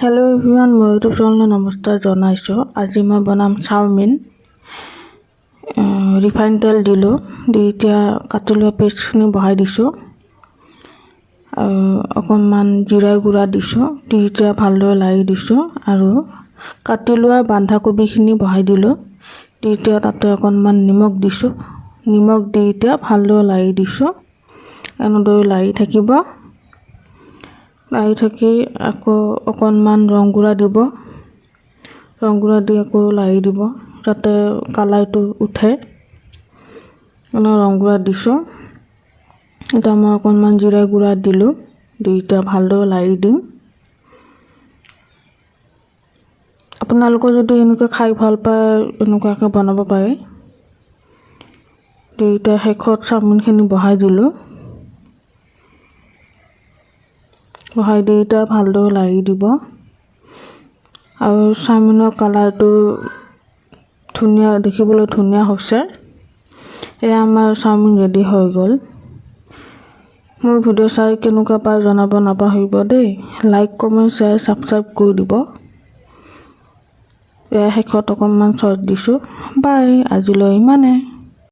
hello everyone मैं YouTube channel नमस्कार जनाइছো আজি मैं बनाम चाउमिन रिफाइन तेल दिलो দি এতিয়া কাটি লোৱা পেষ্টখিনি বহাই দিছো অকণমান জিৰা গুড়া দিছো দি এতিয়া ভালদৰে লাৰি দিছো আৰু কাটি লোৱা বন্ধাকবিখিনি বহাই দিলো দি এতিয়া তাতে অকণমান নিমখ দিছো নিমখ দি এতিয়া ভালদৰে লাৰি দিছো এনেদৰে লাৰি থাকিব লাৰি থাকি আকৌ অকণমান ৰং গুড়া দিব ৰং গুড়া দি আকৌ লাৰি দিব যাতে কালাৰটো উঠে এনে ৰং গুড়া দিছো এটা মই অকণমান জিৰা গুড়া দিলো দুইটা ভালদৰে লাৰি দিম আপোনালোকে যদি এনেকৈ খাই ভাল পায় এনেকুৱাকৈ বনাব পাৰে দুইটা শেষত চাউমিনখিনি বহাই দিলো বহাই দি এটা ভালদৰে লাৰি দিব আৰু চাউমিনৰ কালাৰটো ধুনীয়া দেখিবলৈ ধুনীয়া হৈছে এয়া আমাৰ চাউমিন ৰেডি হৈ গ'ল মোৰ ভিডিঅ' চাই কেনেকুৱা পায় জনাব নাপাহৰিব দেই লাইক কমেণ্ট শ্বেয়াৰ সাবস্ক্ৰাইব কৰি দিব এয়া শেষত অকণমান চচ দিছো বাই আজিলৈ ইমানে